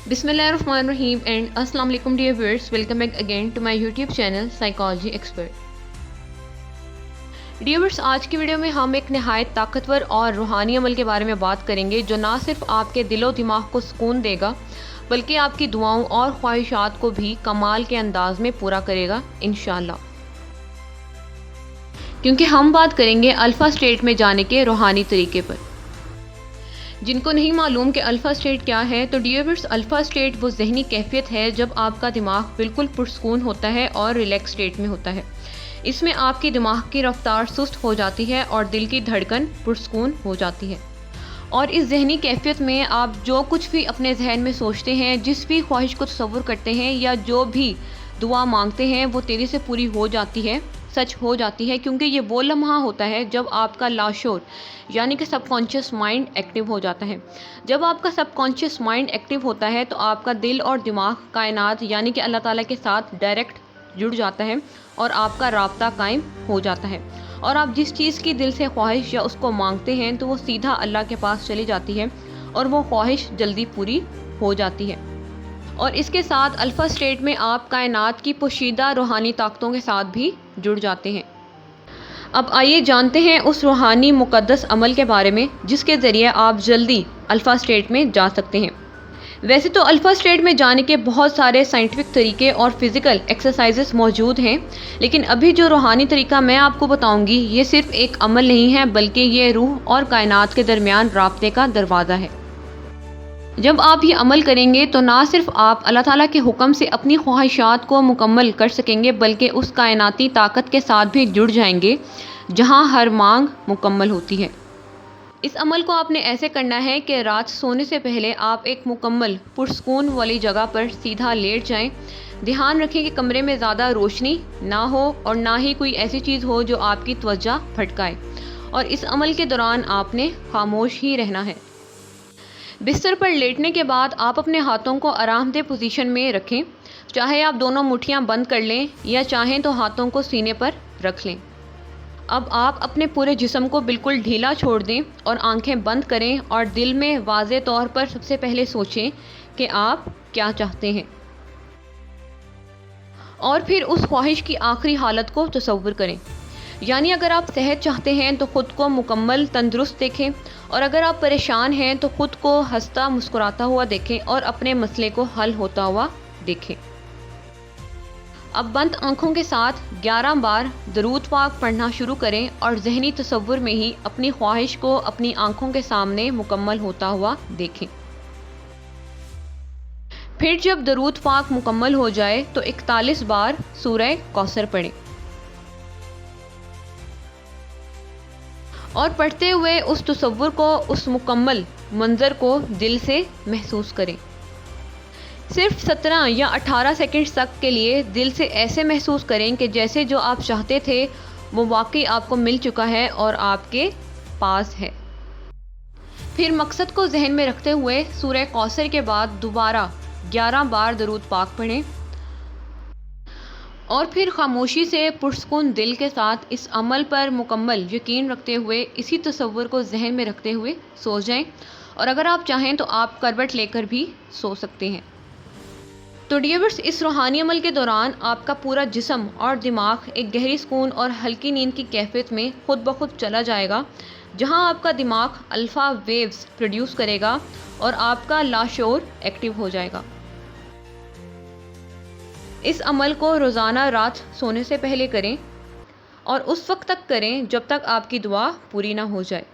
Bismillahirrahmanirrahim and Assalamu alaikum dear viewers, welcome back again to my YouTube channel Psychology Expert. Dears, आज की video में हम एक नहायत ताकतवर और रूहानी अमल के बारे में बात करेंगे जो ना सिर्फ आपके दिलो दिमाग को सुकून देगा बल्कि आपकी दुआओं और ख्वाहिशात को भी कमाल के अंदाज में पूरा करेगा इंशाअल्लाह। क्योंकि हम बात करेंगे अल्फ़ा स्टेट में जाने के रूहानी तरीके पर। जिनको नहीं मालूम कि अल्फ़ा स्टेट क्या है, तो डियर्स, अल्फ़ा स्टेट वो जहनी कैफियत है जब आपका दिमाग बिल्कुल पुरसकून होता है और रिलैक्स स्टेट में होता है। इसमें आपके दिमाग की रफ्तार सुस्त हो जाती है और दिल की धड़कन पुरसकून हो जाती है। और इस जहनी कैफियत में आप जो कुछ भी अपने जहन में सोचते हैं, जिस भी ख्वाहिश को तसव्वुर करते हैं या जो भी दुआ मांगते हैं, वो तेज़ी से पूरी हो जाती है, सच हो जाती है। क्योंकि ये वो लम्हा होता है जब आपका लाशोर यानी कि सबकॉन्शियस माइंड एक्टिव हो जाता है। जब आपका सबकॉन्शियस माइंड एक्टिव होता है तो आपका दिल और दिमाग कायनात यानी कि अल्लाह ताला के साथ डायरेक्ट जुड़ जाता है और आपका राब्ता कायम हो जाता है। और आप जिस चीज़ की दिल से ख्वाहिश या उसको मांगते हैं तो वो सीधा अल्लाह के पास चली जाती है और वो ख्वाहिश जल्दी पूरी हो जाती है। और इसके साथ अल्फ़ा स्टेट में आप कायनात की पोशीदा रूहानी ताकतों के साथ भी जुड़ जाते हैं। अब आइए जानते हैं उस रूहानी मुक़द्दस अमल के बारे में जिसके ज़रिए आप जल्दी अल्फ़ा स्टेट में जा सकते हैं। वैसे तो अल्फ़ा स्टेट में जाने के बहुत सारे साइंटिफिक तरीके और फिज़िकल एक्सरसाइजेस मौजूद हैं, लेकिन अभी जो रूहानी तरीका मैं आपको बताऊंगी ये सिर्फ एक अमल नहीं है बल्कि ये रूह और कायनात के दरमियान राब्ते का दरवाज़ा है। जब आप ये अमल करेंगे तो ना सिर्फ आप अल्लाह ताला के हुक्म से अपनी ख्वाहिशात को मुकम्मल कर सकेंगे बल्कि उस कायनाती ताकत के साथ भी जुड़ जाएंगे जहाँ हर मांग मुकम्मल होती है। इस अमल को आपने ऐसे करना है कि रात सोने से पहले आप एक मुकम्मल पुरसकून वाली जगह पर सीधा लेट जाएं। ध्यान रखें कि कमरे में ज़्यादा रोशनी ना हो और ना ही कोई ऐसी चीज़ हो जो आपकी त्वचा भटकाए। और इस अमल के दौरान आपने खामोश ही रहना है। बिस्तर पर लेटने के बाद आप अपने हाथों को आरामदेह पोजीशन में रखें। चाहे आप दोनों मुट्ठियाँ बंद कर लें या चाहें तो हाथों को सीने पर रख लें। अब आप अपने पूरे जिस्म को बिल्कुल ढीला छोड़ दें और आंखें बंद करें और दिल में वाज़े तौर पर सबसे पहले सोचें कि आप क्या चाहते हैं और फिर उस ख्वाहिश की आखिरी हालत को तसव्वुर करें। यानी अगर आप सेहत चाहते हैं तो ख़ुद को मुकम्मल तंदुरुस्त देखें और अगर आप परेशान हैं तो ख़ुद को हंसता मुस्कुराता हुआ देखें और अपने मसले को हल होता हुआ देखें। अब बंद आँखों के साथ 11 बार दरूद पाक पढ़ना शुरू करें और जहनी तसव्वुर में ही अपनी ख्वाहिश को अपनी आँखों के सामने मुकम्मल होता हुआ देखें। फिर जब दरूद पाक मुकम्मल हो जाए तो 41 बार सूरह कौसर पढ़ें और पढ़ते हुए उस तसव्वुर को, उस मुकम्मल मंज़र को दिल से महसूस करें। सिर्फ 17 या 18 सेकंड्स तक के लिए दिल से ऐसे महसूस करें कि जैसे जो आप चाहते थे वो वाकई आपको मिल चुका है और आपके पास है। फिर मकसद को जहन में रखते हुए सूरह कौसर के बाद दोबारा 11 बार दरूद पाक पढ़ें और फिर खामोशी से पुरसकून दिल के साथ इस अमल पर मुकम्मल यकीन रखते हुए इसी तसव्वुर को जहन में रखते हुए सो जाएं। और अगर आप चाहें तो आप करवट लेकर भी सो सकते हैं। तो डियर्स, इस रूहानी अमल के दौरान आपका पूरा जिस्म और दिमाग एक गहरी सुकून और हल्की नींद की कैफियत में खुद ब खुद चला जाएगा, जहां आपका दिमाग अल्फ़ा वेव्स प्रोड्यूस करेगा और आपका लाशोर एक्टिव हो जाएगा। इस अमल को रोज़ाना रात सोने से पहले करें और उस वक्त तक करें जब तक आपकी दुआ पूरी ना हो जाए।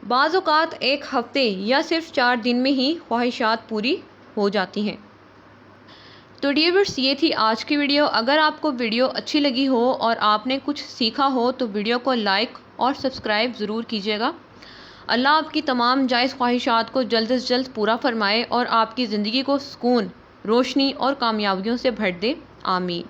बाज़ औक़ात एक हफ़्ते या सिर्फ 4 दिन में ही ख्वाहिशात पूरी हो जाती हैं। तो डियर्स, ये थी आज की वीडियो। अगर आपको वीडियो अच्छी लगी हो और आपने कुछ सीखा हो तो वीडियो को लाइक और सब्सक्राइब ज़रूर कीजिएगा। अल्लाह आपकी तमाम जायज़ ख्वाहिशात को जल्द से जल्द पूरा फरमाए और आपकी ज़िंदगी को सुकून, रोशनी और कामयाबियों से भर दे। आमीन।